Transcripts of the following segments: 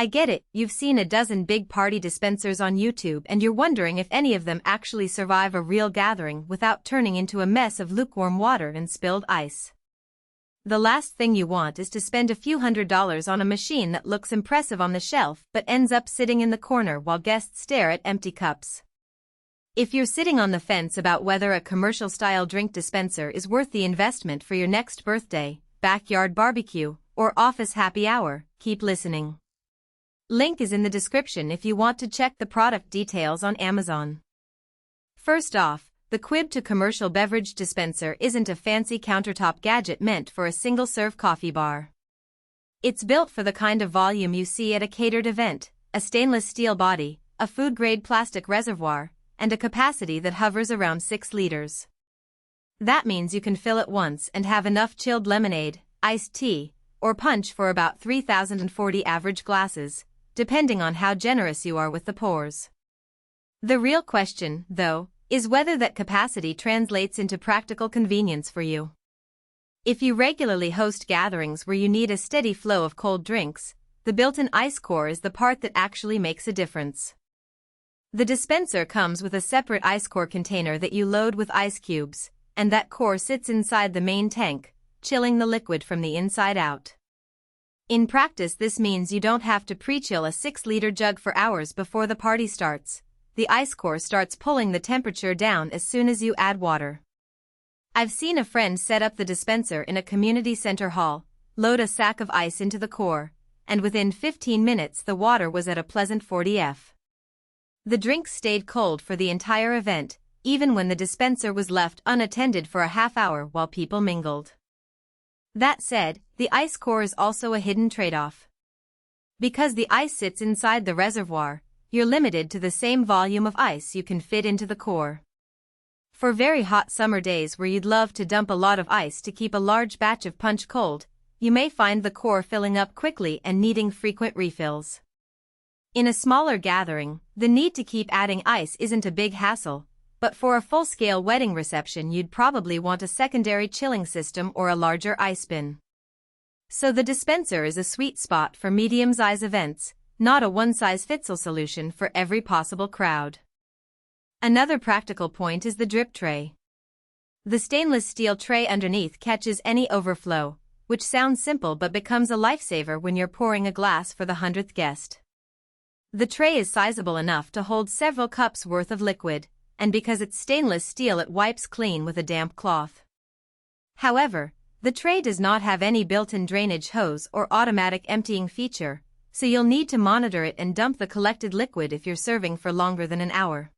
I get it, you've seen a dozen big party dispensers on YouTube and you're wondering if any of them actually survive a real gathering without turning into a mess of lukewarm water and spilled ice. The last thing you want is to spend a few $100s on a machine that looks impressive on the shelf but ends up sitting in the corner while guests stare at empty cups. If you're sitting on the fence about whether a commercial-style drink dispenser is worth the investment for your next birthday, backyard barbecue, or office happy hour, keep listening. Link is in the description if you want to check the product details on Amazon. First off, the KUYBTU commercial beverage dispenser isn't a fancy countertop gadget meant for a single-serve coffee bar. It's built for the kind of volume you see at a catered event, a stainless steel body, a food-grade plastic reservoir, and a capacity that hovers around 6 liters. That means you can fill it once and have enough chilled lemonade, iced tea, or punch for about 3,040 average glasses, depending on how generous you are with the pours. The real question, though, is whether that capacity translates into practical convenience for you. If you regularly host gatherings where you need a steady flow of cold drinks, the built-in ice core is the part that actually makes a difference. The dispenser comes with a separate ice core container that you load with ice cubes, and that core sits inside the main tank, chilling the liquid from the inside out. In practice, this means you don't have to pre-chill a 6-liter jug for hours before the party starts. The ice core starts pulling the temperature down as soon as you add water. I've seen a friend set up the dispenser in a community center hall, load a sack of ice into the core, and within 15 minutes the water was at a pleasant 40 F. The drinks stayed cold for the entire event, even when the dispenser was left unattended for a half hour while people mingled. That said, the ice core is also a hidden trade-off. Because the ice sits inside the reservoir, you're limited to the same volume of ice you can fit into the core. For very hot summer days where you'd love to dump a lot of ice to keep a large batch of punch cold, you may find the core filling up quickly and needing frequent refills. In a smaller gathering, the need to keep adding ice isn't a big hassle, but for a full-scale wedding reception you'd probably want a secondary chilling system or a larger ice bin. So the dispenser is a sweet spot for medium-size events, not a one-size-fits-all solution for every possible crowd. Another practical point is the drip tray. The stainless steel tray underneath catches any overflow, which sounds simple but becomes a lifesaver when you're pouring a glass for the 100th guest. The tray is sizable enough to hold several cups worth of liquid, and because it's stainless steel it wipes clean with a damp cloth. However, the tray does not have any built-in drainage hose or automatic emptying feature, so you'll need to monitor it and dump the collected liquid if you're serving for longer than an hour.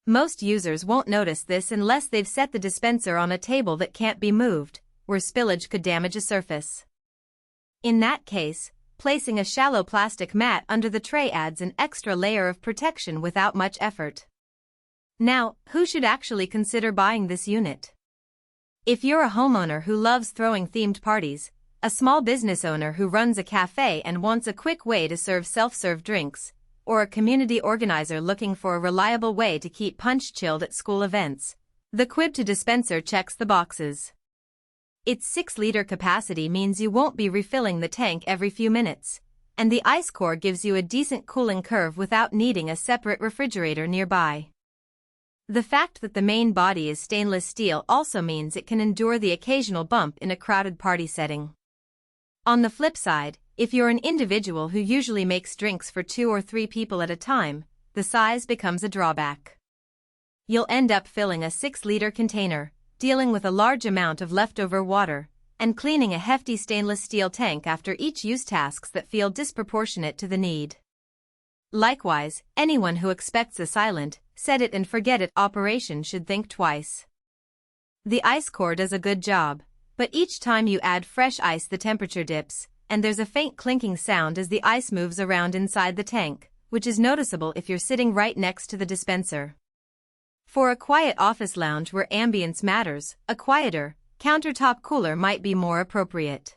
Most users won't notice this unless they've set the dispenser on a table that can't be moved, where spillage could damage a surface. In that case, placing a shallow plastic mat under the tray adds an extra layer of protection without much effort. Now, who should actually consider buying this unit? If you're a homeowner who loves throwing themed parties, a small business owner who runs a cafe and wants a quick way to serve self-serve drinks, or a community organizer looking for a reliable way to keep punch chilled at school events, the KUYBTU dispenser checks the boxes. Its 6-liter capacity means you won't be refilling the tank every few minutes, and the ice core gives you a decent cooling curve without needing a separate refrigerator nearby. The fact that the main body is stainless steel also means it can endure the occasional bump in a crowded party setting. On the flip side, if you're an individual who usually makes drinks for 2 or 3 people at a time, the size becomes a drawback. You'll end up filling a 6-liter container, dealing with a large amount of leftover water, and cleaning a hefty stainless steel tank after each use, tasks that feel disproportionate to the need. Likewise, anyone who expects a silent, set it and forget it operation should think twice. The ice core does a good job, but each time you add fresh ice the temperature dips, and there's a faint clinking sound as the ice moves around inside the tank, which is noticeable if you're sitting right next to the dispenser. For a quiet office lounge where ambience matters, a quieter, countertop cooler might be more appropriate.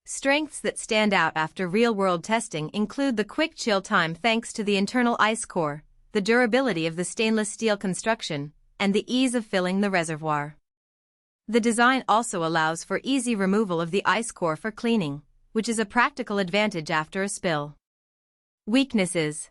Strengths that stand out after real-world testing include the quick chill time thanks to the internal ice core, the durability of the stainless steel construction, and the ease of filling the reservoir. The design also allows for easy removal of the ice core for cleaning, which is a practical advantage after a spill. Weaknesses.